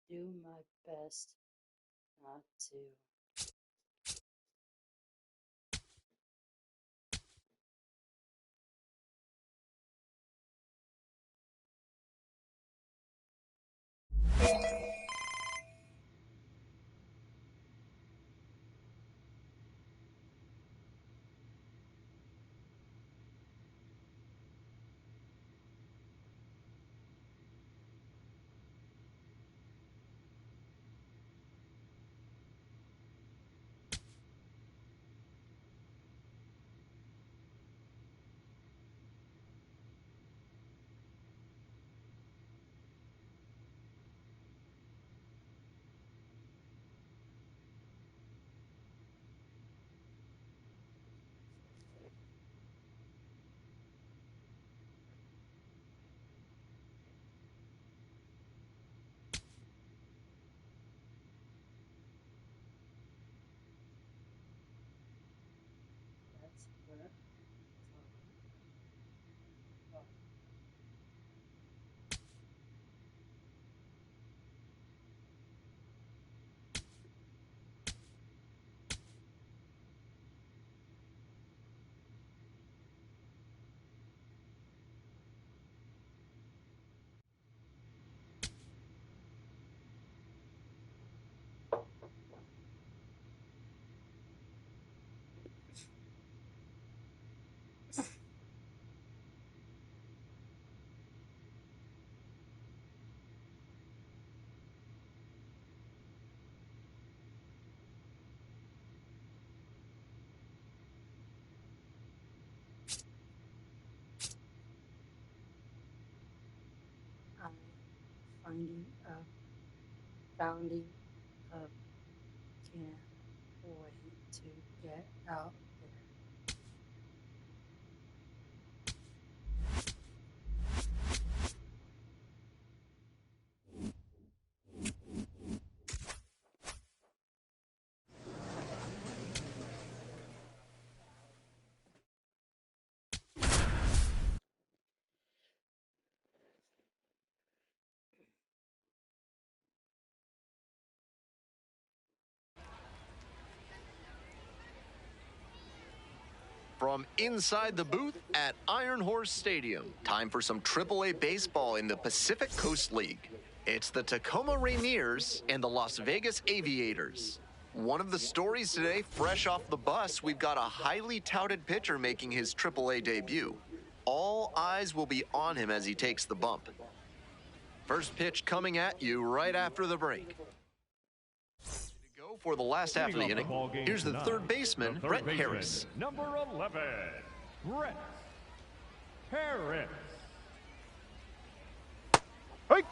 do my best not to. That's what I'm talking about. I'm founding a can't wait to get out there. From inside the booth at Iron Horse Stadium, time for some AAA baseball in the Pacific Coast League. It's the Tacoma Rainiers and the Las Vegas Aviators. One of the stories today, fresh off the bus, we've got a highly touted pitcher making his AAA debut. All eyes will be on him as he takes the bump. First pitch coming at you right after the break. For the last half of the inning, here's the third baseman, Brett Harris. Number 11, Brett Harris. Hey.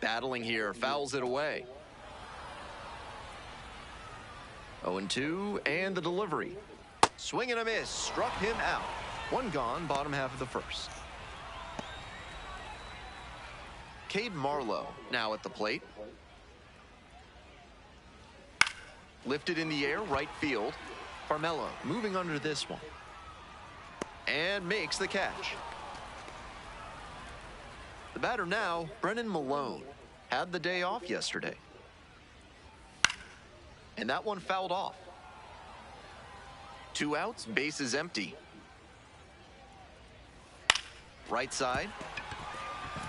Battling here, fouls it away. 0-2, and the delivery. Swing and a miss, struck him out. One gone, bottom half of the first. Cade Marlowe now at the plate. Lifted in the air, right field. Farmelo moving under this one. And makes the catch. The batter now, Brennan Malone. Had the day off yesterday. And that one fouled off. 2 outs, bases empty. Right side.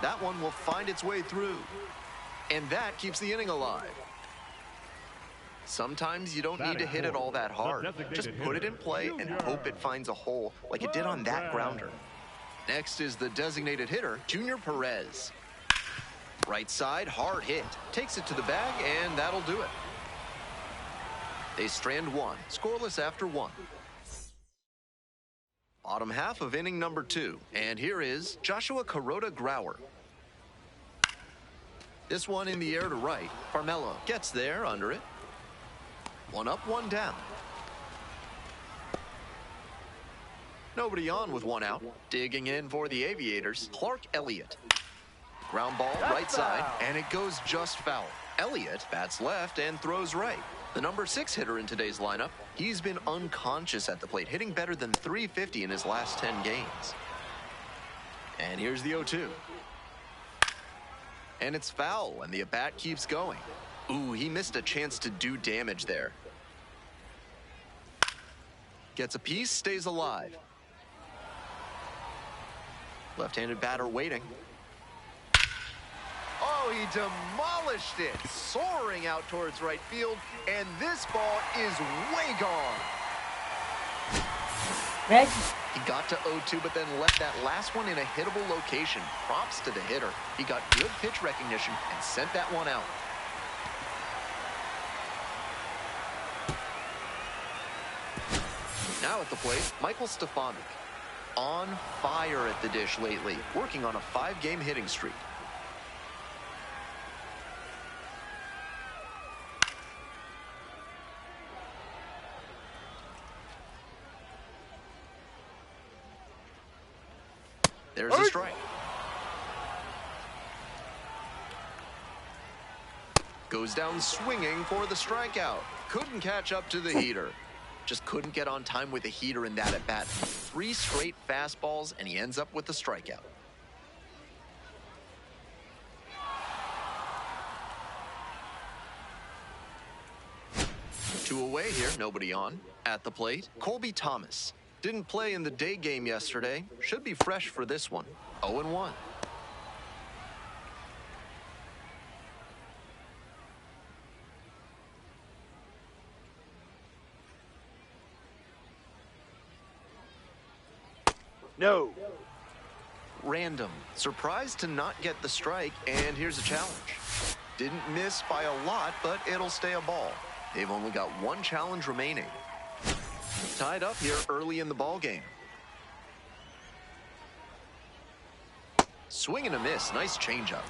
That one will find its way through. And that keeps the inning alive. Sometimes you don't need to hit it all that hard. Just put it in play and hope it finds a hole like it did on that grounder. Next is the designated hitter, Junior Perez. Right side, hard hit. Takes it to the bag, and that'll do it. They strand one, scoreless after 1. Bottom half of inning number 2, and here is Joshua Kuroda-Grauer. This one in the air to right. Farmelo gets there under it. 1 up, 1 down. Nobody on with 1 out. Digging in for the Aviators, Clark Elliott. Ground ball, right side, and it goes just foul. Elliott bats left and throws right. The number 6 hitter in today's lineup, he's been unconscious at the plate, hitting better than .350 in his last 10 games. And here's the 0-2. And it's foul, and the at-bat keeps going. Ooh, he missed a chance to do damage there. Gets a piece, stays alive. Left-handed batter waiting. Oh, he demolished it, soaring out towards right field, and this ball is way gone. Red. He got to 0-2, but then left that last one in a hittable location. Props to the hitter. He got good pitch recognition and sent that one out. Now at the plate, Michael Stefanik. On fire at the dish lately, working on a 5-game hitting streak. There's a strike. Goes down swinging for the strikeout. Couldn't catch up to the heater. Just couldn't get on time with the heater in that at-bat. 3 straight fastballs, and he ends up with the strikeout. Two away here, nobody on. At the plate, Colby Thomas. Didn't play in the day game yesterday. Should be fresh for this one. 0-1. No. Random. Surprised to not get the strike, and here's a challenge. Didn't miss by a lot, but it'll stay a ball. They've only got 1 challenge remaining. Tied up here early in the ball game. Swing and a miss. Nice changeup.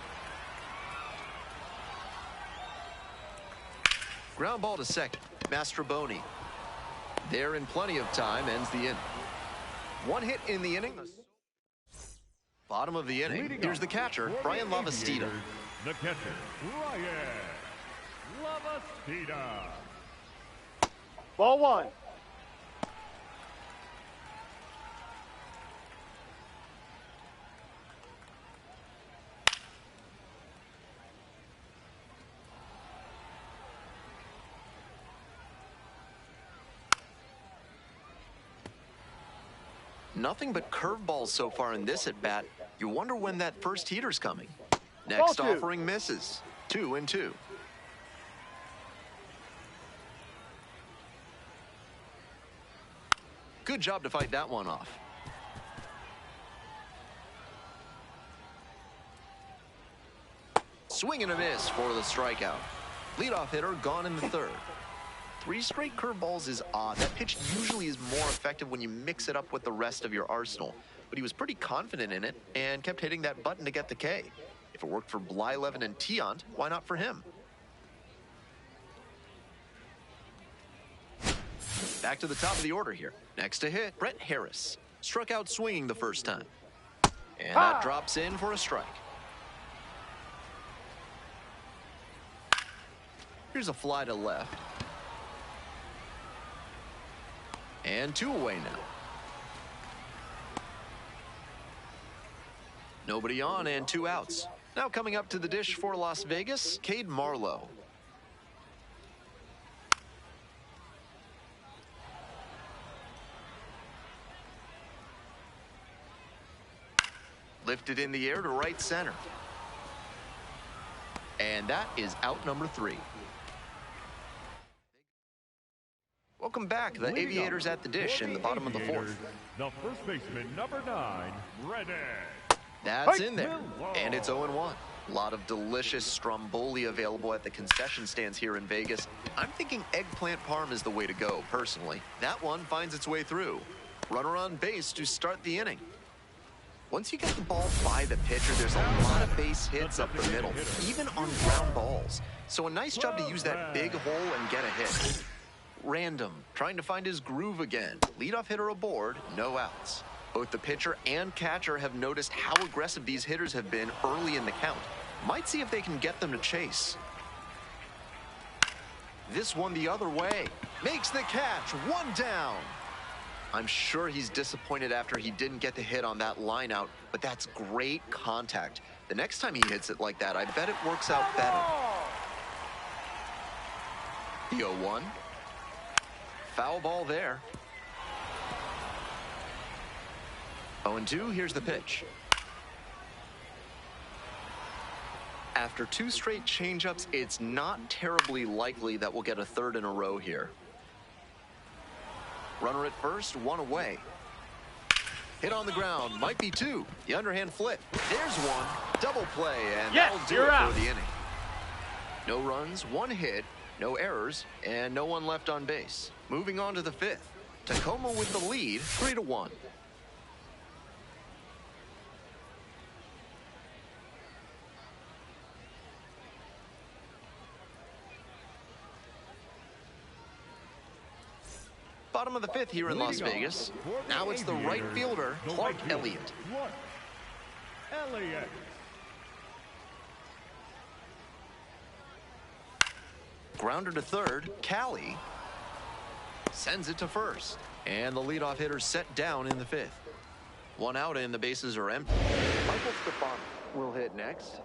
Ground ball to second. Mastroboni. There in plenty of time, ends the inning. 1 hit in the inning. Bottom of the inning. Here's the catcher, Brian Lavastida. The catcher, Brian Lavastida. Ball 1. Nothing but curveballs so far in this at-bat. You wonder when that first heater's coming. Next offering misses. 2-2. Good job to fight that one off. Swing and a miss for the strikeout. Leadoff hitter gone in the 3rd. 3 straight curveballs is odd. That pitch usually is more effective when you mix it up with the rest of your arsenal. But he was pretty confident in it and kept hitting that button to get the K. If it worked for Blyleven and Tiant, why not for him? Back to the top of the order here. Next to hit, Brett Harris. Struck out swinging the first time. And that drops in for a strike. Here's a fly to left. And 2 away now. Nobody on and 2 outs. Now coming up to the dish for Las Vegas, Cade Marlowe. Lifted in the air to right center. And that is out number 3. Welcome back. The Aviators at the dish in the bottom of the 4th. The first baseman, number 9, ready. That's in there. And it's 0-1. A lot of delicious stromboli available at the concession stands here in Vegas. I'm thinking eggplant parm is the way to go, personally. That one finds its way through. Runner on base to start the inning. Once you get the ball by the pitcher, there's a lot of base hits up the middle, even on ground balls. So a nice job to use that big hole and get a hit. Random, trying to find his groove again. Leadoff hitter aboard, no outs. Both the pitcher and catcher have noticed how aggressive these hitters have been early in the count. Might see if they can get them to chase. This one the other way. Makes the catch. One down. I'm sure he's disappointed after he didn't get the hit on that line out, but that's great contact. The next time he hits it like that, I bet it works out better. The 0-1. Foul ball there. 0-2, here's the pitch. After 2 straight changeups, it's not terribly likely that we'll get a third in a row here. Runner at first, 1 away. Hit on the ground, might be 2. The underhand flip. There's 1. Double play, and Yes, that'll do you're it out. for the inning. No runs, 1 hit, no errors, and no one left on base. Moving on to the 5th. Tacoma with the lead, 3-1. Bottom of the 5th here in Las Vegas. Now it's the right fielder, Clark Elliott. Elliott. Grounder to third, Callie sends it to first. And the leadoff hitter set down in the 5th. 1 out and the bases are empty. Michael Stefano will hit next.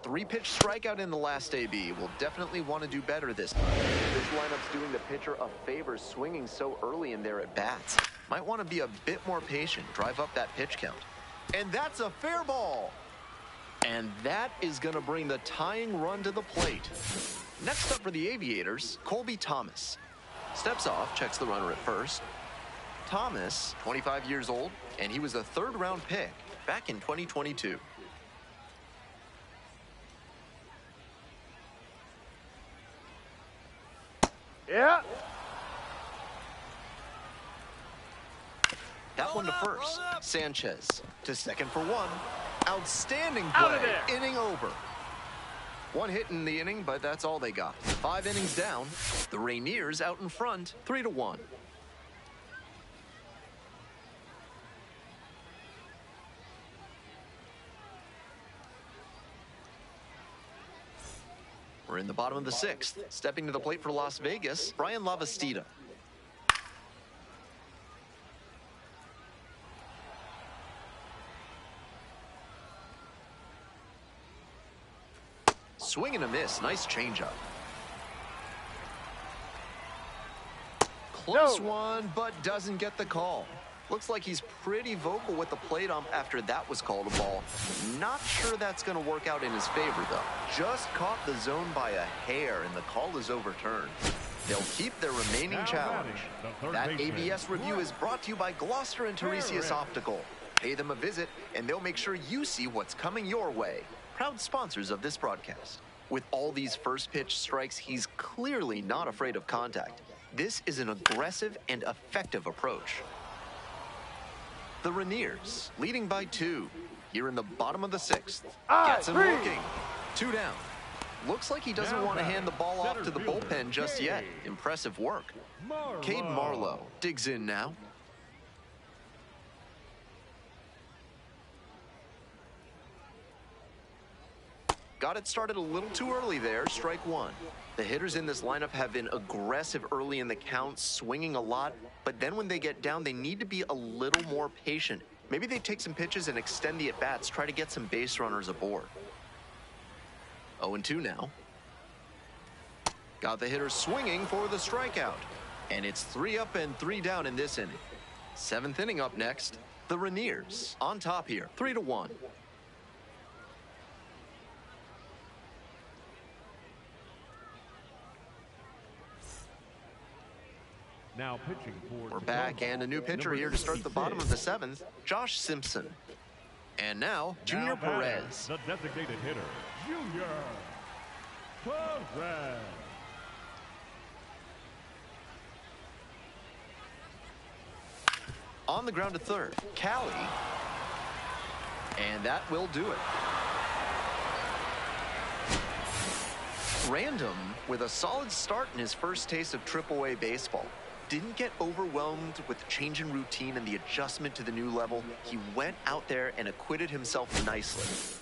3-pitch strikeout in the last AB. Will definitely want to do better this time. This lineup's doing the pitcher a favor swinging so early in there at bats. Might want to be a bit more patient, drive up that pitch count. And that's a fair ball. And that is going to bring the tying run to the plate. Next up for the Aviators, Colby Thomas. Steps off, checks the runner at first. Thomas, 25 years old, and he was a 3rd-round pick back in 2022. Yeah. That one to first. Sanchez to second for 1. Outstanding Out of play. there. Inning over. 1 hit in the inning, but that's all they got. 5 innings down. The Rainiers out in front, 3-1. We're in the bottom of the 6th. Stepping to the plate for Las Vegas, Brian Lavastida. Swing and a miss. Nice changeup. Close one, but doesn't get the call. Looks like he's pretty vocal with the plate ump after that was called a ball. Not sure that's going to work out in his favor, though. Just caught the zone by a hair, and the call is overturned. They'll keep their remaining Now challenge. batting, the third That baseman, ABS review is brought to you by Gloucester and Tiresias Optical. Pay them a visit, and they'll make sure you see what's coming your way. Proud sponsors of this broadcast. With all these first pitch strikes, he's clearly not afraid of contact. This is an aggressive and effective approach. The Rainiers, leading by 2. Here in the bottom of the 6th. Gets him looking. 2 down. Looks like he doesn't Now want to batting, hand the ball off to the center fielder, bullpen just yet. Cade. Impressive work. Marlowe. Cade Marlowe digs in now. Got it started a little too early there, strike 1. The hitters in this lineup have been aggressive early in the count, swinging a lot, but then when they get down, they need to be a little more patient. Maybe they take some pitches and extend the at-bats, try to get some base runners aboard. 0-2 now. Got the hitters swinging for the strikeout. And it's 3 up and 3 down in this inning. 7th inning up next. The Rainiers on top here, 3-1. Now pitching for We're back, and a new pitcher here to start the bottom of the 7th, Josh Simpson. And now, Junior Perez. The designated hitter, Junior Perez. On the ground to third, Callie. And that will do it. Random with a solid start in his first taste of AAA baseball. didn't get overwhelmed with the change in routine and the adjustment to the new level. He went out there and acquitted himself nicely.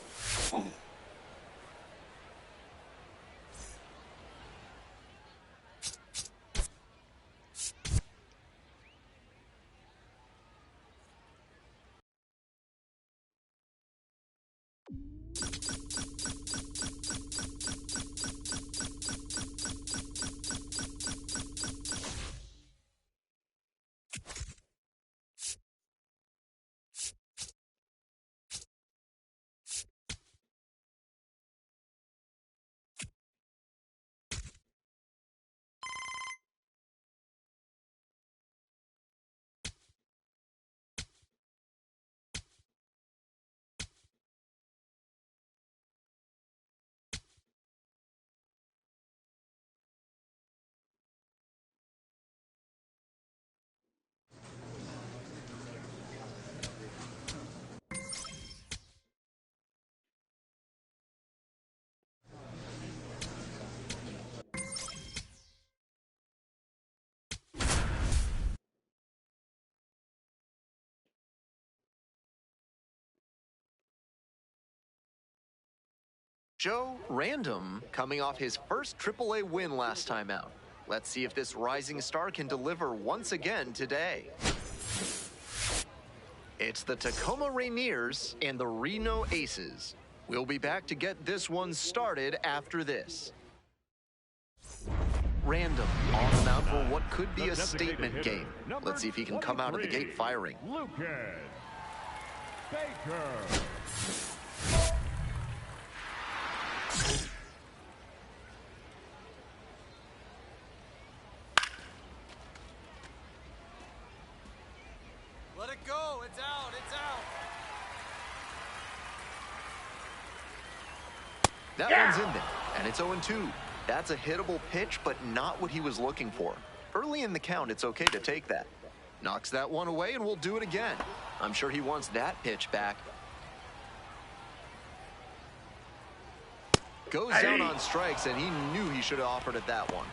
Joe Random coming off his first AAA win last time out. Let's see if this rising star can deliver once again today. It's the Tacoma Rainiers and the Reno Aces. We'll be back to get this one started after this. Random on the mound for what could be a statement game. Let's see if he can come out of the gate firing. Lucas Baker. Let it go. It's out. It's out. That one's in there, and it's 0-2. That's a hittable pitch, but not what he was looking for. Early in the count, it's okay to take that. Knocks that one away, and we'll do it again. I'm sure he wants that pitch back. Goes down on strikes, and he knew he should have offered it that one.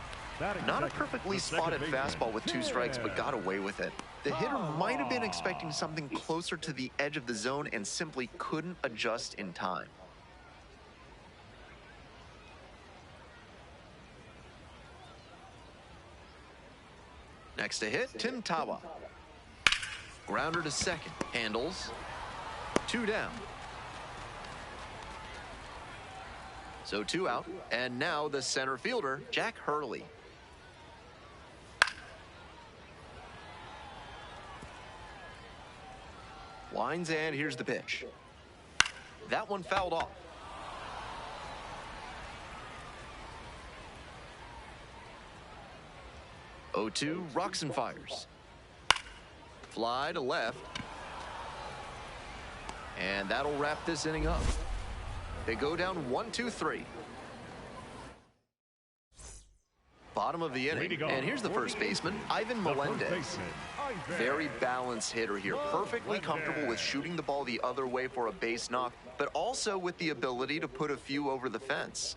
Not a perfectly spotted fastball with 2 strikes, but got away with it. The hitter might have been expecting something closer to the edge of the zone and simply couldn't adjust in time. Next to hit, Tim Tawa. Grounder to second, handles. 2 down. So 2 out, and now the center fielder, Jack Hurley. Lines, and here's the pitch. That one fouled off. Oh-2, rocks and fires. Fly to left. And that'll wrap this inning up. They go down 1-2-3. Bottom of the inning, and here's the first baseman, Ivan Melendez. Very balanced hitter here, perfectly comfortable with shooting the ball the other way for a base knock, but also with the ability to put a few over the fence.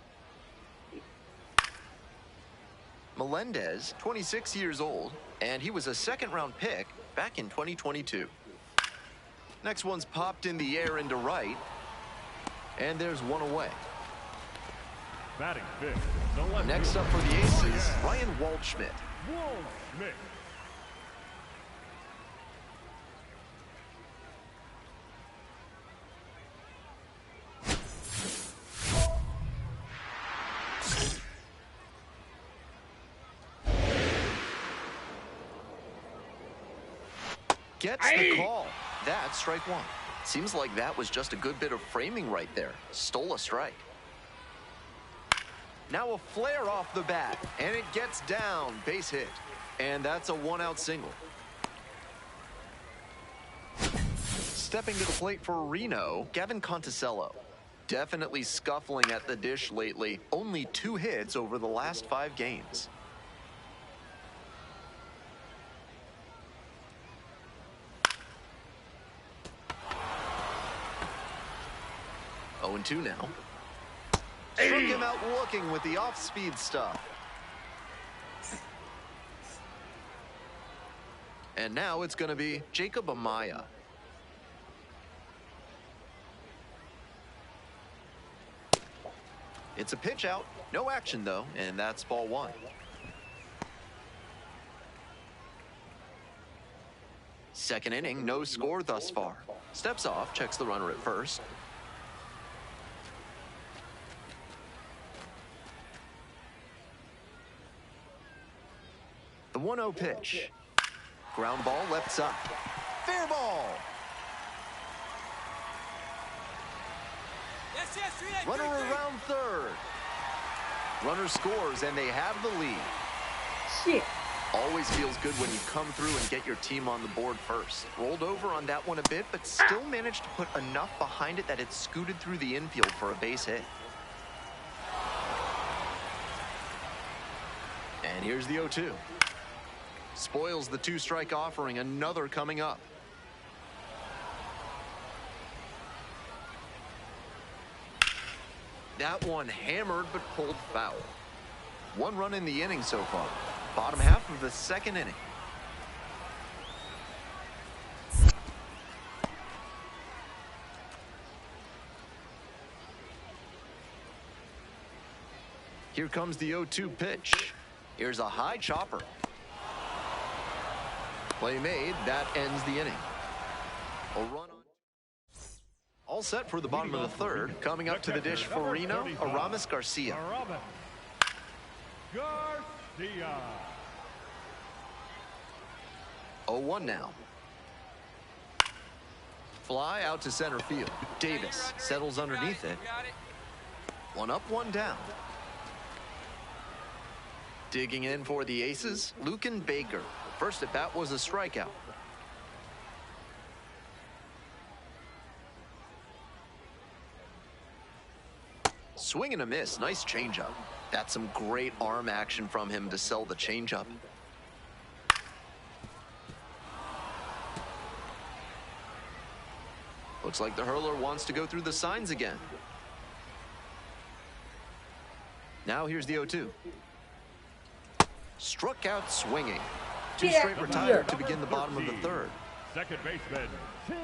Melendez, 26 years old, and he was a second-round pick back in 2022. Next one's popped in the air into right, and there's one away. Batting fifth, the left Next up for the Aces, Ryan Waldschmidt. Waldschmidt. Gets the call. That's strike 1. Seems like that was just a good bit of framing right there. Stole a strike. Now a flare off the bat, and it gets down. Base hit. And that's a 1-out single. Stepping to the plate for Reno, Gavin Conticello. Definitely scuffling at the dish lately. Only 2 hits over the last 5 games. Oh, 0-2 now. Struck him out looking with the off-speed stuff. And now it's going to be Jacob Amaya. It's a pitch out. No action, though, and that's ball one. Second inning, no score thus far. Steps off, checks the runner at first. The 1-0 pitch. Ground ball left side. Fair ball. Yes, yes, three, Runner around third. Runner scores, and they have the lead. Shit. Always feels good when you come through and get your team on the board first. Rolled over on that one a bit, but still managed to put enough behind it that it scooted through the infield for a base hit. And here's the 0-2. Spoils the two-strike offering, another coming up. That one hammered but pulled foul. One run in the inning so far. Bottom half of the second inning. Here comes the 0-2 pitch. Here's a high chopper. Play made. That ends the inning. A run on. All set for the bottom of the third. Coming up to the dish for Reno, Aramis Garcia. Garcia. 0-1 now. Fly out to center field. Davis settles underneath it. Got it. One up, one down. Digging in for the aces, Lucan Baker. First at bat was a strikeout. Swing and a miss. Nice changeup. That's some great arm action from him to sell the changeup. Looks like the hurler wants to go through the signs again. Now here's the 0-2. Struck out swinging. Two straight retired to begin the bottom of the third. Second baseman, Tim.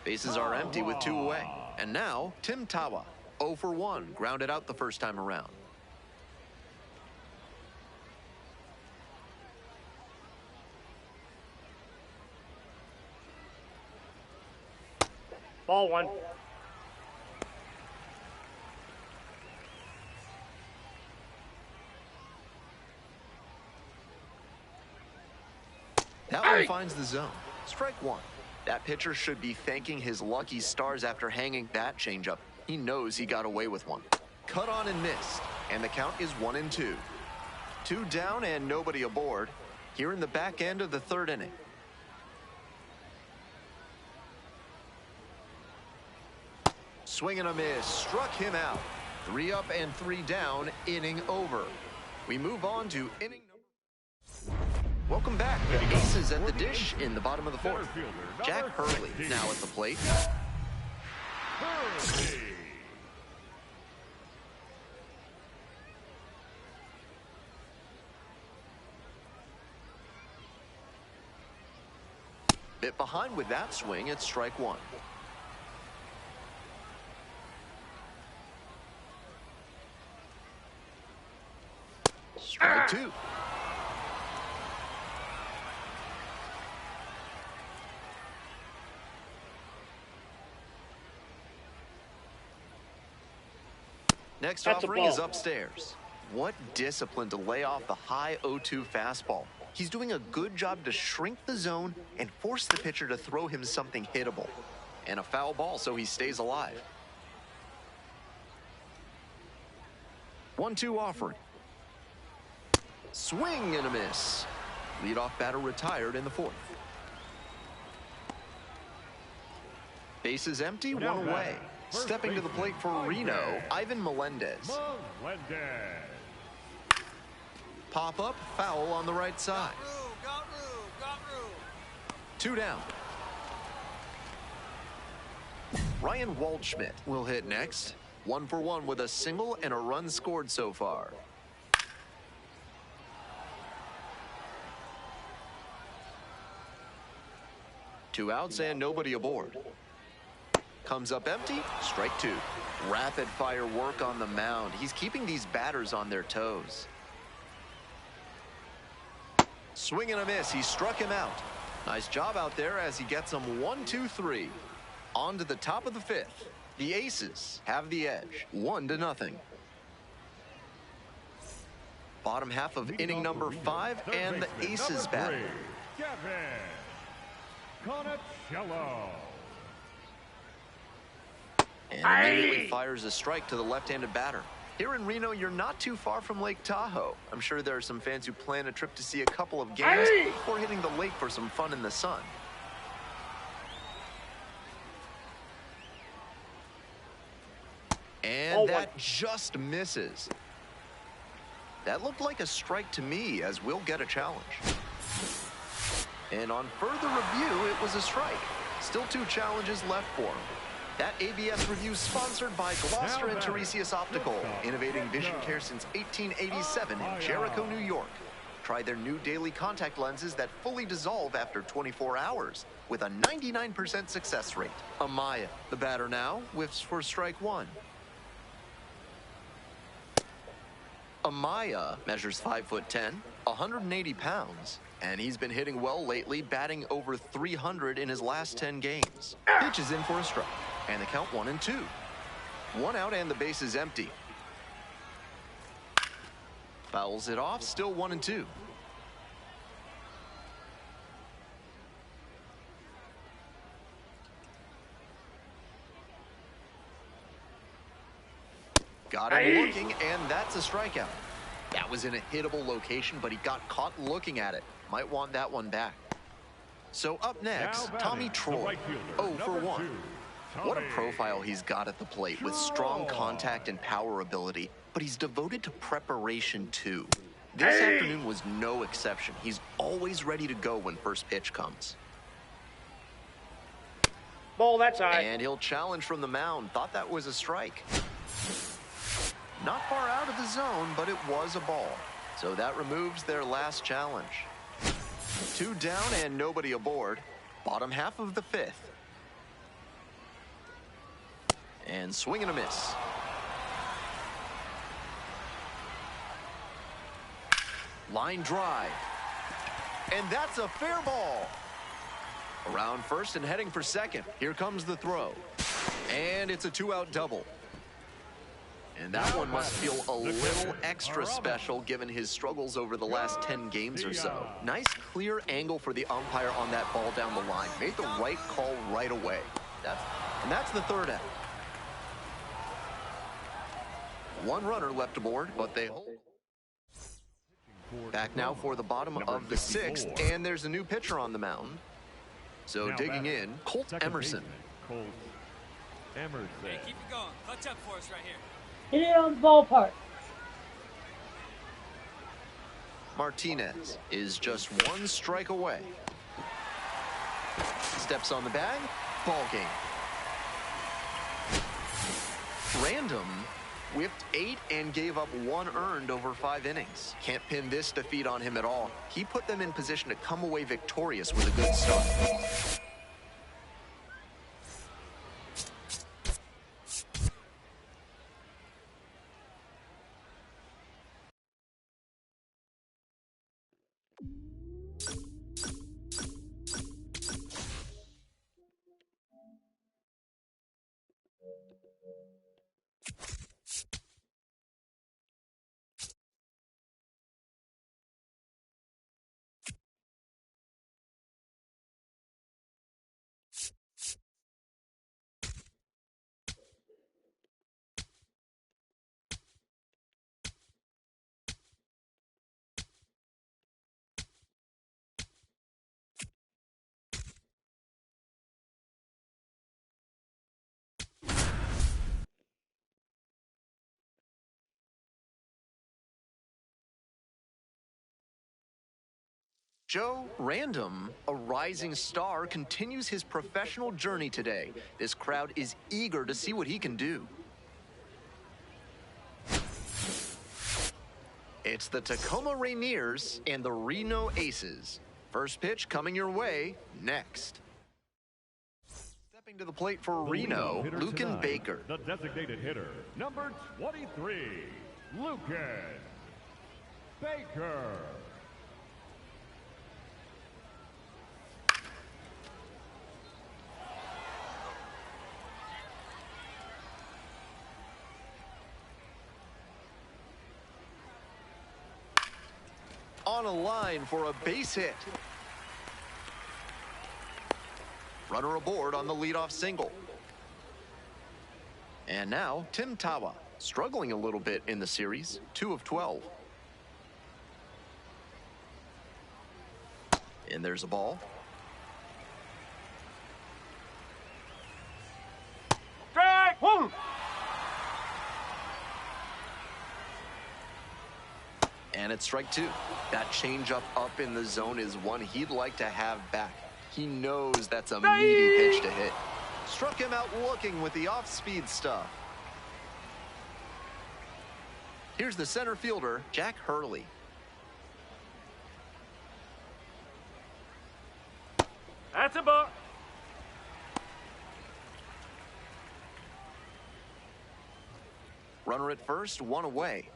Bases are empty with two away. And now, Tim Tawa, 0 for 1, grounded out the first time around. Ball one. That one finds the zone. Strike one. That pitcher should be thanking his lucky stars after hanging that changeup. He knows he got away with one. Cut on and missed, and the count is 1-2. Two down and nobody aboard. Here in the back end of the third inning. Swing and a miss, struck him out. 3 up and 3 down, inning over. We move on to inning number. Welcome back. The Aces at the dish in the bottom of the fourth. Jack Hurley now at the plate. Bit behind with that swing, it's strike one. Strike two. Next offering is upstairs. What discipline to lay off the high 0-2 fastball. He's doing a good job to shrink the zone and force the pitcher to throw him something hittable. And a foul ball so he stays alive. 1-2 offering. Swing and a miss. Leadoff batter retired in the fourth. Bases empty, one away. Stepping to the plate for Reno, Ivan Melendez. Pop up, foul on the right side. Got room. Two down. Ryan Waldschmidt will hit next. 1 for 1 with a single and a run scored so far. 2 outs and nobody aboard. Comes up empty, strike 2. Rapid fire work on the mound. He's keeping these batters on their toes. Swing and a miss. He struck him out. Nice job out there as he gets him 1-2-3. On to the top of the 5th. The Aces have the edge, 1-0. Bottom half of inning number 5, and the Aces bat. And immediately fires a strike to the left-handed batter. Here in Reno, you're not too far from Lake Tahoe. I'm sure there are some fans who plan a trip to see a couple of games before hitting the lake for some fun in the sun. And that just misses. That looked like a strike to me, as we'll get a challenge. And on further review, it was a strike. Still 2 challenges left for him. That ABS review sponsored by Gloucester and Tiresias Optical, innovating vision care since 1887 in Jericho, New York. Try their new daily contact lenses that fully dissolve after 24 hours with a 99% success rate. Amaya, the batter now, whiffs for strike 1. Amaya measures 5'10", 180 pounds, and he's been hitting well lately, batting over 300 in his last 10 games. Pitch is in for a strike, and the count 1-2. 1 out and the base is empty. Fouls it off, still 1-2. Got him looking, and that's a strikeout. That was in a hittable location, but he got caught looking at it. Might want that one back. So up next, Tommy Troy, 0 for 1. What a profile he's got at the plate with strong contact and power ability, but he's devoted to preparation too. This afternoon was no exception. He's always ready to go when first pitch comes. Ball, that's high. And he'll challenge from the mound. Thought that was a strike. Not far out of the zone, but it was a ball. So that removes their last challenge. 2 down and nobody aboard. Bottom half of the 5th. And swing and a miss. Line drive. And that's a fair ball. Around first and heading for second. Here comes the throw. And it's a 2-out double. And that one must feel a little extra special given his struggles over the last 10 games or so. Nice clear angle for the umpire on that ball down the line. Made the right call right away. That's the 3rd out. 1 runner left aboard, but they hold. Back now for the bottom of the 6th, and there's a new pitcher on the mound. So digging in, Colt Emerson. Hey, keep it going. Clutch up for us right here. Hit it on the ballpark. Martinez is just 1 strike away. Steps on the bag, ball game. Random whipped 8 and gave up 1 earned over 5 innings. Can't pin this defeat on him at all. He put them in position to come away victorious with a good start. Joe Random, a rising star, continues his professional journey today. This crowd is eager to see what he can do. It's the Tacoma Rainiers and the Reno Aces. First pitch coming your way next. To the plate for Reno, Lucan Baker. The designated hitter, number 23, Lucan Baker. On a line for a base hit. Runner aboard on the leadoff single. And now, Tim Tawa, struggling a little bit in the series, 2 of 12. And there's a ball. Strike one. And it's strike 2. That changeup up in the zone is one he'd like to have back. He knows that's a meaty pitch to hit. Struck him out looking with the off-speed stuff. Here's the center fielder, Jack Hurley. That's a ball. Runner at first, 1 away.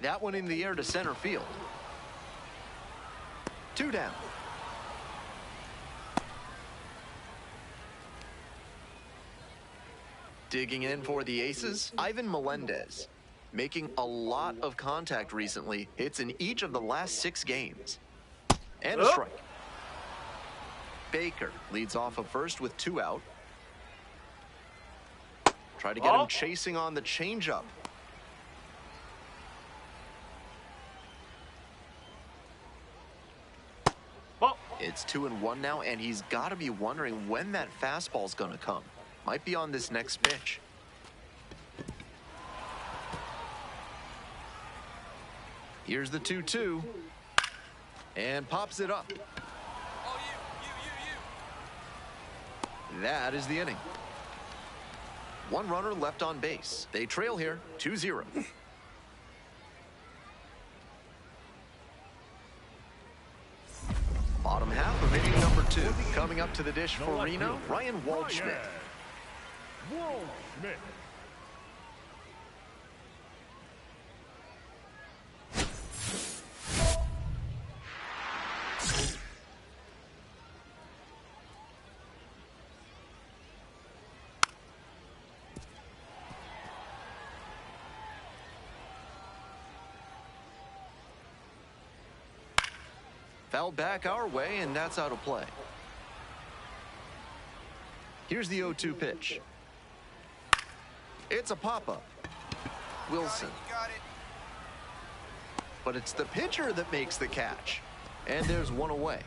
That one in the air to center field. 2 down. Digging in for the aces, Ivan Melendez. Making a lot of contact recently. Hits in each of the last 6 games. And a strike. Baker leads off of first with 2 out. Try to get him chasing on the changeup. It's 2-1 now, and he's got to be wondering when that fastball's going to come. Might be on this next pitch. Here's the 2-2. And pops it up. Oh, you. That is the inning. 1 runner left on base. They trail here, 2-0. Bottom half of inning number 2. Coming up to the dish for Reno, Ryan Waldschmidt. Waldschmidt. Fouled back our way, and that's out of play. Here's the 0-2 pitch. It's a pop-up. Wilson. Got it. But it's the pitcher that makes the catch. And there's 1 away.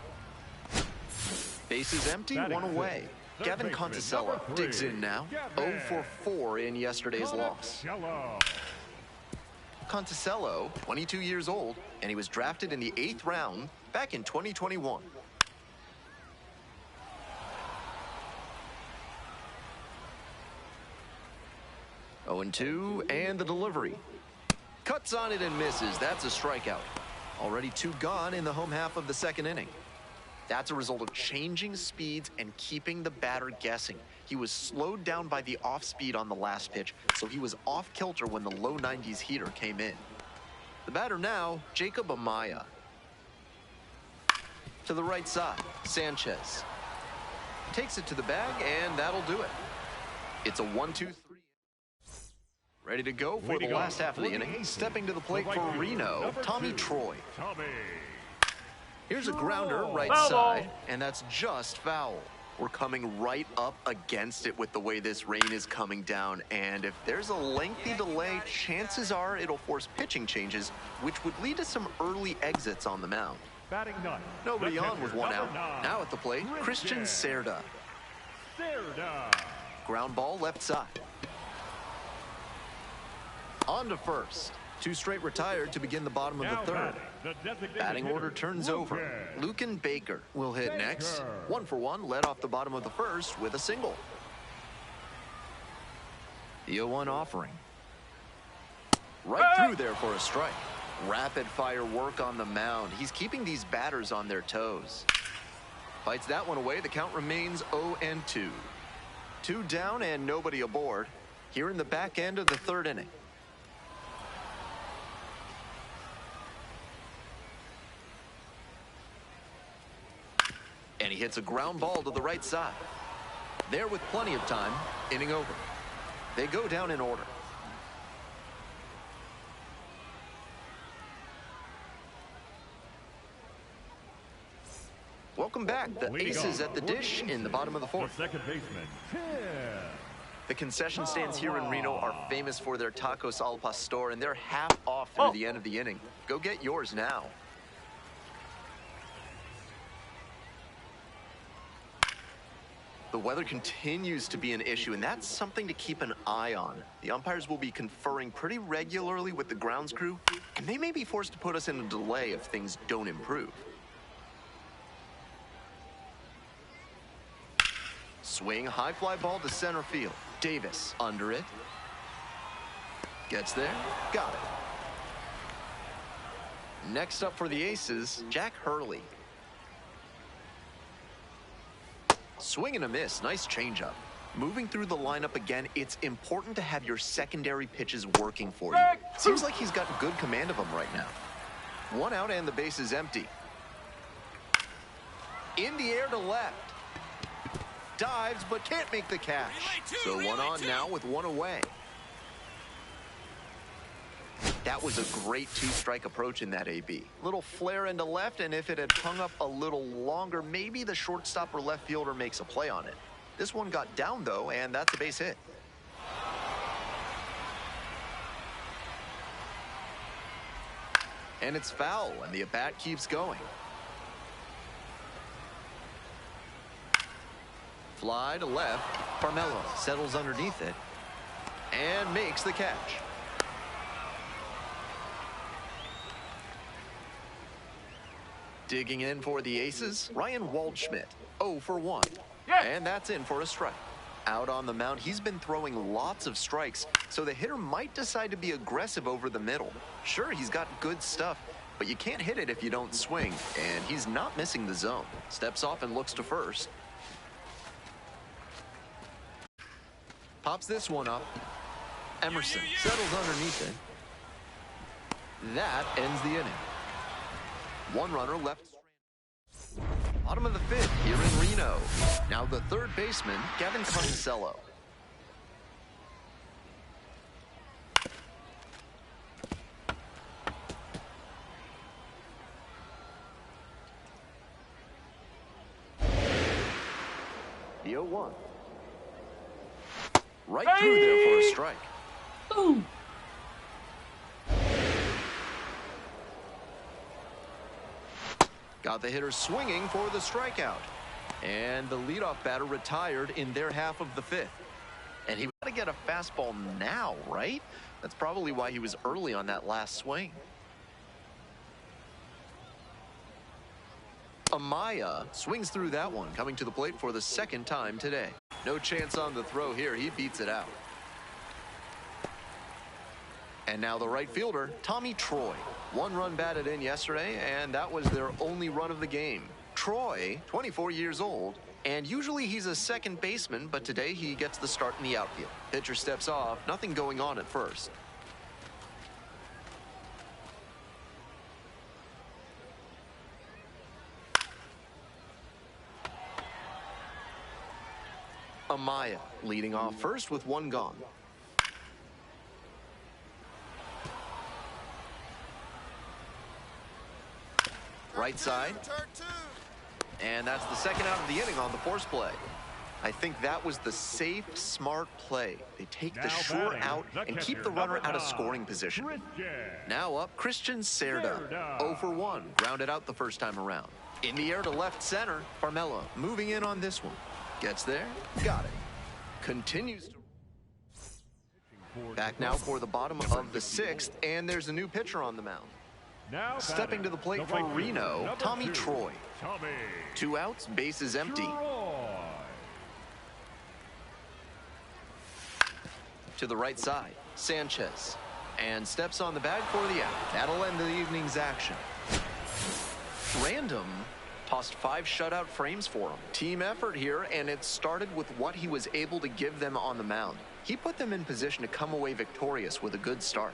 Bases empty, 1 away. Gavin Conticello digs in now. 0 for 4 in yesterday's loss. Conticello, 22 years old, and he was drafted in the 8th round back in 2021. Oh, 0-2, and the delivery. Cuts on it and misses. That's a strikeout. Already 2 gone in the home half of the 2nd inning. That's a result of changing speeds and keeping the batter guessing. He was slowed down by the off-speed on the last pitch, so he was off-kilter when the low 90s heater came in. The batter now, Jacob Amaya. To the right side, Sanchez. Takes it to the bag, and that'll do it. It's a 1-2-3. Ready to go for the last half of the inning. Stepping to the plate for Reno, Tommy Troy. Here's a grounder right side, and that's just foul. We're coming right up against it with the way this rain is coming down, and if there's a lengthy delay, chances are it'll force pitching changes, which would lead to some early exits on the mound. Batting ninth. Nobody on with 1 out. Now at the plate, Christian Cerda. Ground ball left side. On to first. 2 straight retired to begin the bottom of the 3rd. Batting order turns over. Lucan Baker will hit next. 1 for 1, led off the bottom of the 1st with a single. The 0-1 offering. Right through there for a strike. Rapid-fire work on the mound. He's keeping these batters on their toes. Fights that one away. The count remains 0-2. 2 down and nobody aboard. Here in the back end of the third inning. And he hits a ground ball to the right side. There with plenty of time. Inning over. They go down in order. Welcome back. The Aces at the dish in the bottom of the fourth. The second baseman, Tim. The concession stands here in Reno are famous for their tacos al pastor, and they're half off through the end of the inning. Go get yours now. The weather continues to be an issue, and that's something to keep an eye on. The umpires will be conferring pretty regularly with the grounds crew, and they may be forced to put us in a delay if things don't improve. Swing, high fly ball to center field. Davis under it. Gets there. Got it. Next up for the Aces, Jack Hurley. Swing and a miss. Nice changeup. Moving through the lineup again, it's important to have your secondary pitches working for you. Seems like he's got good command of them right now. 1 out and the base is empty. In the air to left. Dives, but can't make the catch. So 1 on now with 1 away. That was a great 2-strike approach in that AB. Little flare into left, and if it had hung up a little longer, maybe the shortstop or left fielder makes a play on it. This one got down, though, and that's a base hit. And it's foul, and the at-bat keeps going. Fly to left. Carmelo settles underneath it and makes the catch. Digging in for the Aces, Ryan Waldschmidt, 0 for 1. Yeah. And that's in for a strike. Out on the mound, he's been throwing lots of strikes, so the hitter might decide to be aggressive over the middle. Sure, he's got good stuff, but you can't hit it if you don't swing, and he's not missing the zone. Steps off and looks to first. Pops this one up. Emerson settles underneath it. That ends the inning. 1 runner left. Bottom of the 5th here in Reno. Now the third baseman, Gavin Concello. The 0-1. Right through there for a strike. Boom. Got the hitter swinging for the strikeout. And the leadoff batter retired in their half of the 5th. And he got to get a fastball now, right? That's probably why he was early on that last swing. Amaya swings through that one, coming to the plate for the 2nd time today. No chance on the throw here. He beats it out. And now the right fielder, Tommy Troy. 1 run batted in yesterday, and that was their only run of the game. Troy, 24 years old, and usually he's a second baseman, but today he gets the start in the outfield. Pitcher steps off, nothing going on at first. Amaya leading off first with 1 gone. Right side. And that's the 2nd out of the inning on the force play. I think that was the safe, smart play. They take the sure out and keep the runner out of scoring position. Now up, Christian Cerda. 0 for 1. Grounded out the first time around. In the air to left center. Carmelo moving in on this one. Gets there. Got it. Continues to. Back now for the bottom of the 6th, and there's a new pitcher on the mound. Now Stepping to the plate for Reno, Tommy Troy. 2 outs, base is empty. To the right side, Sanchez. and steps on the bag for the out. That'll end the evening's action. Random tossed 5 shutout frames for him. Team effort here, and it started with what he was able to give them on the mound. He put them in position to come away victorious with a good start.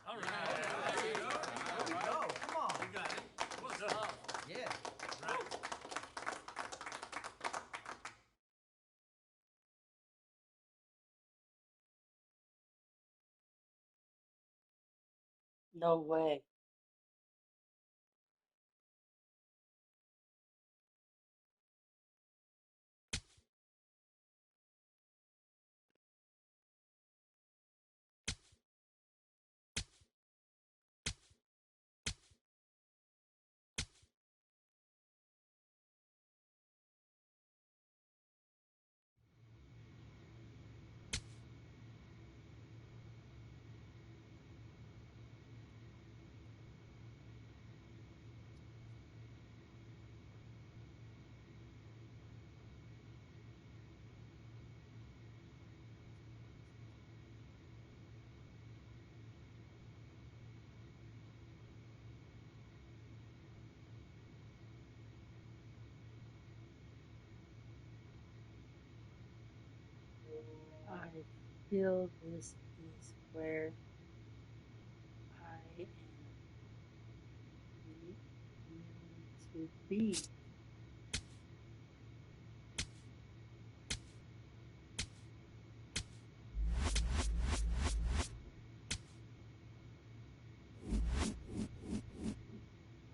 All right. There you go. There we go. Come on. You got it. What's up? Yeah. Right. No way. I feel this is where I am need to be.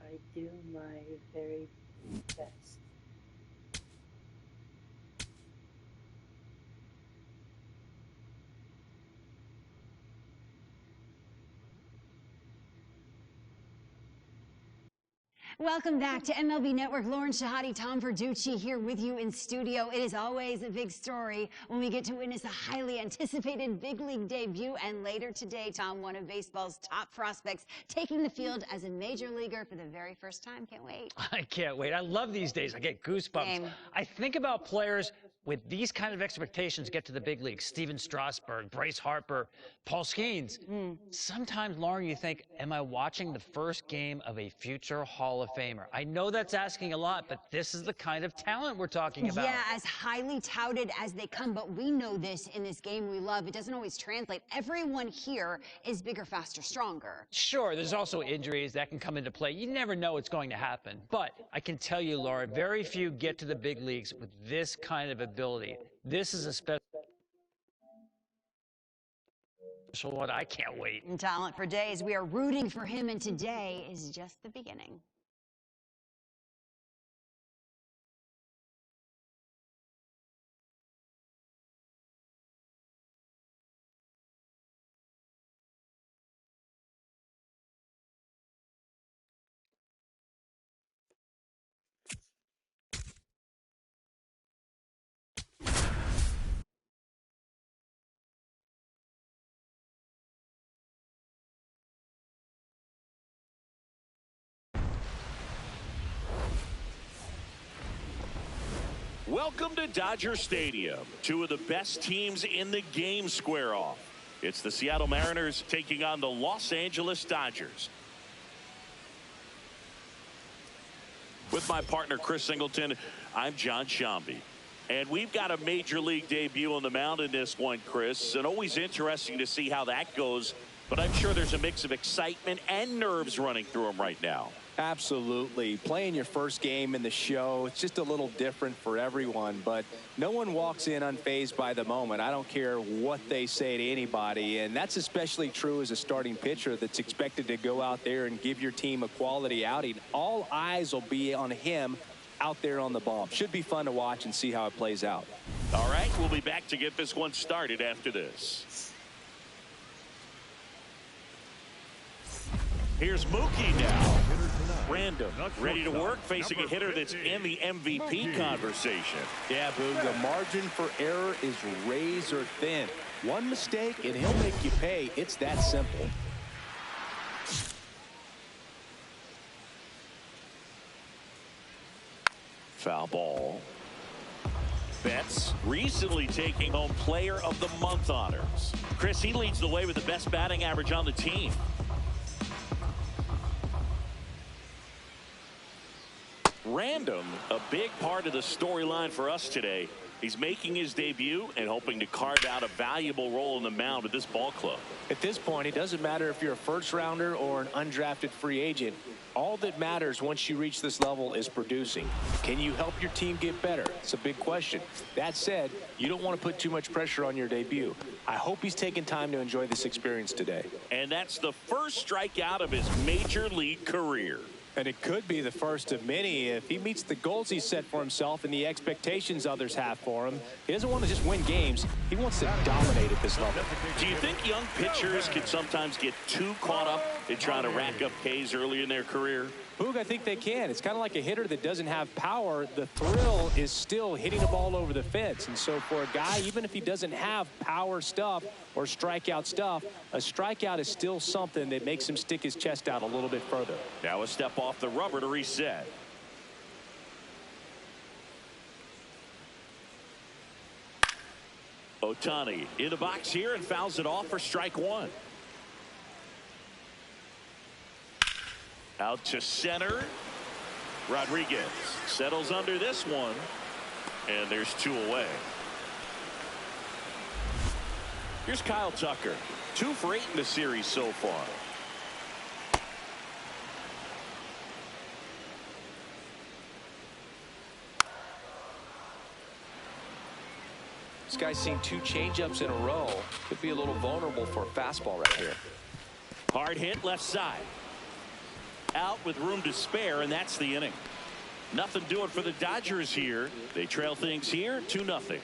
I do my very best. Welcome back to MLB Network. Lauren Shahadi, Tom Verducci here with you in studio. It is always a big story when we get to witness a highly anticipated big league debut. And later today, Tom, one of baseball's top prospects, taking the field as a major leaguer for the very first time. Can't wait. I can't wait. I love these days. I get goosebumps. Same. I think about players with these kind of expectations get to the big leagues. Steven Strasburg, Bryce Harper, Paul Skeens. Sometimes, Lauren, you think, am I watching the first game of a future Hall of Famer? I know that's asking a lot, but this is the kind of talent we're talking about. Yeah, as highly touted as they come, but we know this in this game we love. It doesn't always translate. Everyone here is bigger, faster, stronger. Sure, there's also injuries that can come into play. You never know what's going to happen. But I can tell you, Laura, very few get to the big leagues with this kind of ability. This is a special one. I can't wait. And talent for days. We are rooting for him, and today is just the beginning. Welcome to Dodger Stadium. Two of the best teams in the game square off. It's the Seattle Mariners taking on the Los Angeles Dodgers. With my partner, Chris Singleton, I'm John Shambi. And we've got a major league debut on the mound in this one, Chris. And always interesting to see how that goes. But I'm sure there's a mix of excitement and nerves running through him right now. Absolutely. Playing your first game in the show, it's just a little different for everyone, but no one walks in unfazed by the moment. I don't care what they say to anybody, and that's especially true as a starting pitcher that's expected to go out there and give your team a quality outing. All eyes will be on him out there on the ball. Should be fun to watch and see how it plays out. All right, we'll be back to get this one started after this. Here's Mookie now. Random, ready to work, facing a hitter that's in the MVP conversation. Yeah, Boog, the margin for error is razor thin. One mistake and he'll make you pay. It's that simple. Foul ball. Betts recently taking home Player of the Month honors. Chris, he leads the way with the best batting average on the team. Random, a big part of the storyline for us today. He's making his debut and hoping to carve out a valuable role in the mound with this ball club. At this point, it doesn't matter if you're a first rounder or an undrafted free agent. All that matters once you reach this level is producing. Can you help your team get better? It's a big question. That said, you don't want to put too much pressure on your debut. I hope he's taking time to enjoy this experience today. And that's the first strikeout of his major league career. And it could be the first of many if he meets the goals he set for himself and the expectations others have for him. He doesn't want to just win games. He wants to dominate at this level. Do you think young pitchers can sometimes get too caught up in trying to rack up Ks early in their career? Boog, I think they can. It's kind of like a hitter that doesn't have power. The thrill is still hitting a ball over the fence. And so for a guy, even if he doesn't have power stuff or strikeout stuff, a strikeout is still something that makes him stick his chest out a little bit further. Now a step off the rubber to reset. Ohtani in the box here and fouls it off for strike one. Out to center. Rodriguez settles under this one. And there's two away. Here's Kyle Tucker. 2 for 8 in the series so far. This guy's seen 2 changeups in a row. Could be a little vulnerable for a fastball right here. Hard hit left side. Out with room to spare, and that's the inning. Nothing doing for the Dodgers here. They trail things here 2-0.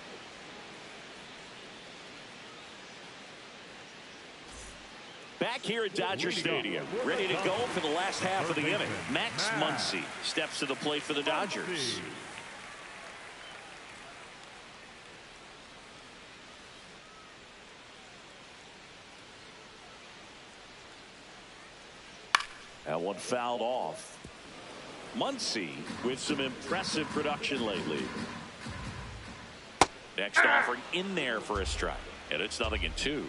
Back here at Dodger Stadium, ready to go for the last half of the inning. Max Muncy steps to the plate for the Dodgers. That one fouled off. Muncy with some impressive production lately. Next offering in there for a strike. And it's 0-2.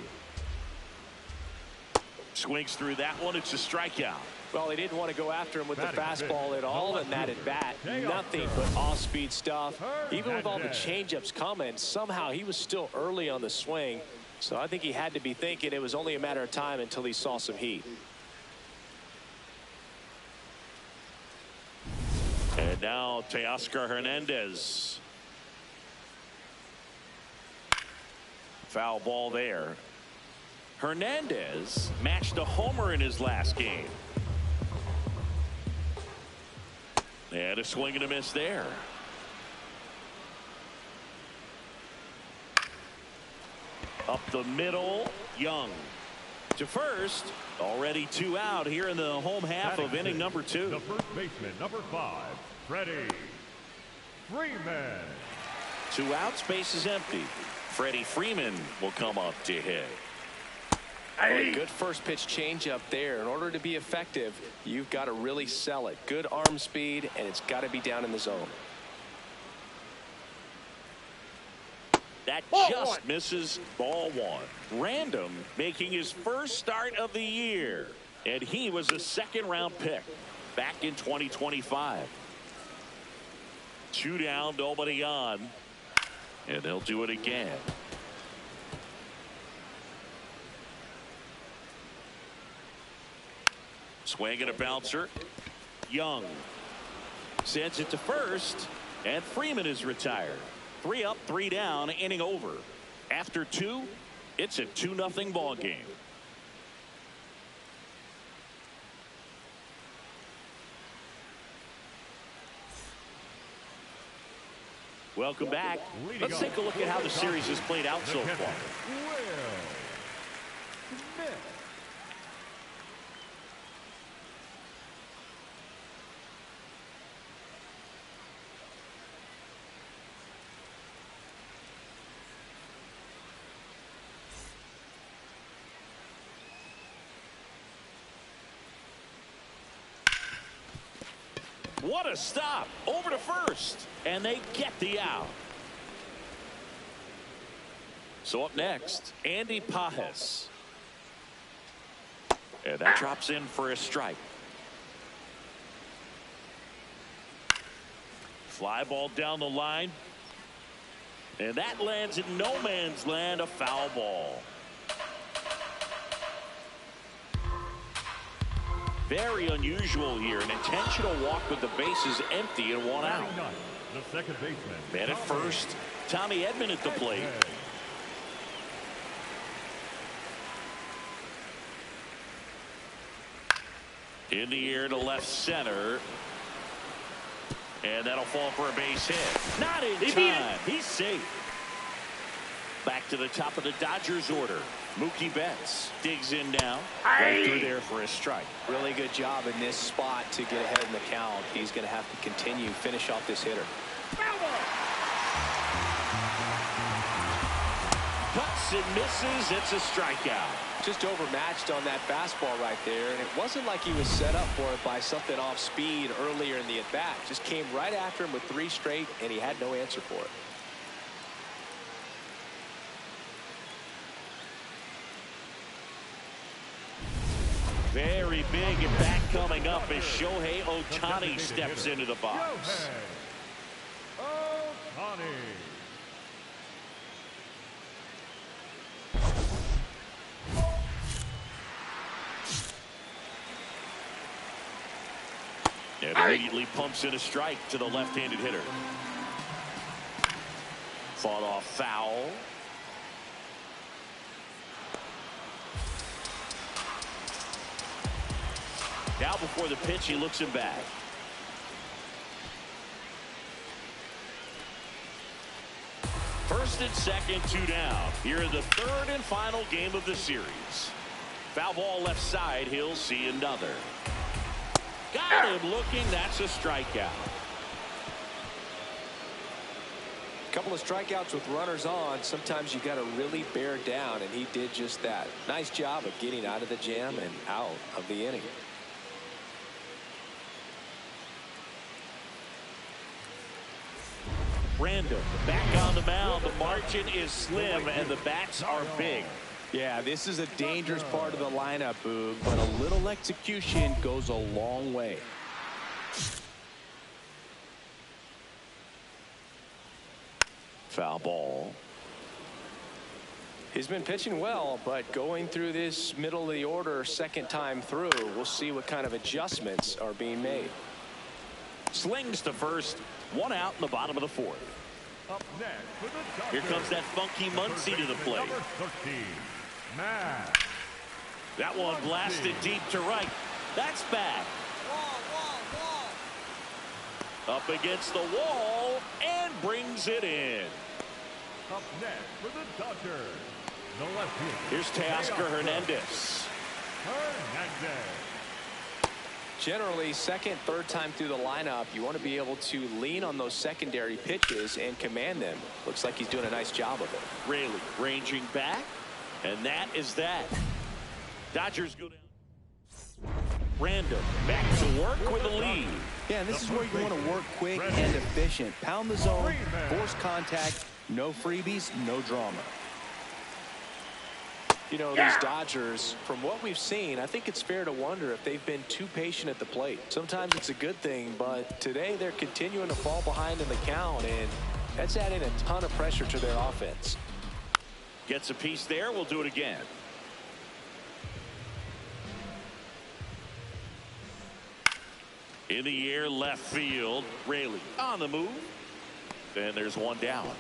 Swings through that one. It's a strikeout. Well, he didn't want to go after him with the fastball at all, and that at bat, nothing but off-speed stuff. Even with all the changeups coming, somehow he was still early on the swing. So I think he had to be thinking it was only a matter of time until he saw some heat. And now Teoscar Hernandez. Foul ball there. Hernandez matched a homer in his last game. And a swing and a miss there. Up the middle, Young to first. Already 2 out here in the home half of inning number 2. The first baseman, number 5, Freddie Freeman. 2 outs, base is empty. Freddie Freeman will come up to hit. A good first pitch changeup there. In order to be effective, you've got to really sell it. Good arm speed, and it's got to be down in the zone. That just misses ball 1. Random making his first start of the year. And he was a second-round pick back in 2025. 2 down, nobody on. And they'll do it again. Swing and a bouncer. Young sends it to first, and Freeman is retired. 3 up, 3 down, inning over. After 2, it's a 2-0 ball game. Welcome back. Let's take a look at how the series has played out so far. What a stop. Over to first. And they get the out. So up next, Andy Pajes. And that drops in for a strike. Fly ball down the line. And that lands in no man's land, a foul ball. Very unusual here. An intentional walk with the bases empty and 1 out. The second baseman. Man at first, Tommy Edman at the plate. In the air to left center. And that'll fall for a base hit. Not in time. He's safe. Back to the top of the Dodgers order. Mookie Betts digs in now. Right through there for a strike. Really good job in this spot to get ahead in the count. He's going to have to continue, finish off this hitter. Cuts and misses. It's a strikeout. Just overmatched on that fastball right there, and it wasn't like he was set up for it by something off speed earlier in the at-bat. Just came right after him with 3 straight, and he had no answer for it. Very big at bat coming up as Shohei Ohtani steps into the box. And immediately pumps in a strike to the left-handed hitter. Fought off foul. Now before the pitch, he looks him back. First and second, 2 down. Here in the 3rd and final game of the series. Foul ball left side. He'll see another. Got him looking. That's a strikeout. Couple of strikeouts with runners on. Sometimes you got to really bear down, and he did just that. Nice job of getting out of the jam and out of the inning. Random back on the mound. The margin is slim and the bats are big. Yeah, this is a dangerous part of the lineup, Boog, but a little execution goes a long way. Foul ball. He's been pitching well, but going through this middle of the order second time through, we'll see what kind of adjustments are being made. Slings to first. 1 out in the bottom of the 4th. Up next for the Here comes that funky Muncy to the plate. Number 13, Matt. That one blasted deep to right. That's back. Up against the wall and brings it in. Up next for the Dodgers, the left fielder. Here's Teoscar Hernandez. Generally, second, third time through the lineup, you want to be able to lean on those secondary pitches and command them. Looks like he's doing a nice job of it. Raley ranging back, and that is that. Dodgers go down. Random back to work with the lead. Yeah, this is where you want to work quick and efficient. Pound the zone, force contact, no freebies, no drama. You know, these Dodgers, from what we've seen, I think it's fair to wonder if they've been too patient at the plate. Sometimes it's a good thing, but today they're continuing to fall behind in the count, and that's adding a ton of pressure to their offense. Gets a piece there. We'll do it again. In the air, left field. Raley on the move. And there's one down.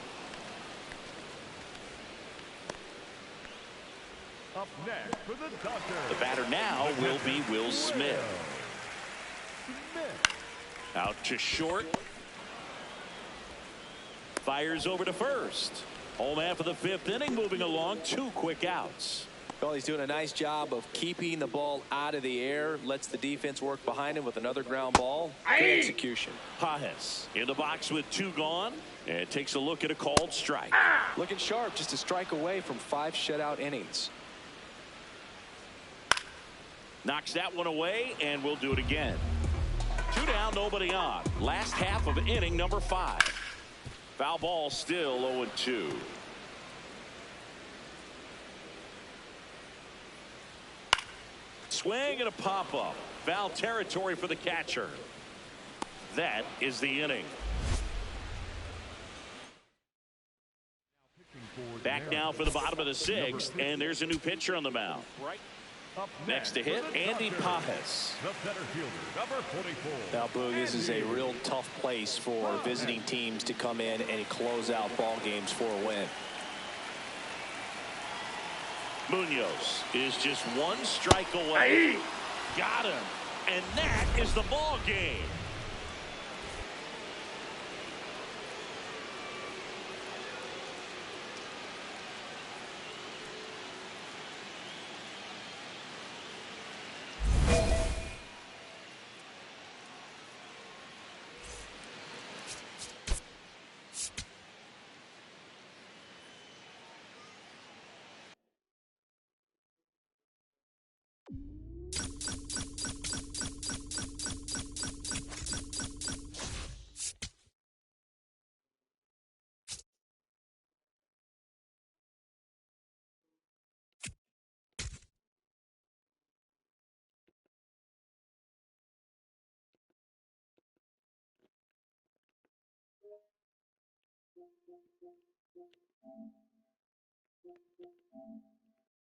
Up next for the Dodgers. The batter now will be Will Smith. Out to short. Fires over to first. Home half of the fifth inning, moving along. 2 quick outs. Well, he's doing a nice job of keeping the ball out of the air. Lets the defense work behind him with another ground ball. Good execution. Pajes in the box with 2 gone. And takes a look at a called strike. Looking sharp, just a strike away from 5 shutout innings. Knocks that one away, and we'll do it again. 2 down, nobody on. Last half of inning number 5. Foul ball, still 0-2. Swing and a pop-up. Foul territory for the catcher. That is the inning. Back now for the bottom of the 6th, and there's a new pitcher on the mound. Up Next to hit, for the Andy Dodgers, Pajes. the center fielder, number 44. Now, Boog, this is a real tough place for visiting teams to come in and close out ball games for a win. Munoz is just 1 strike away. Got him. And that is the ball game.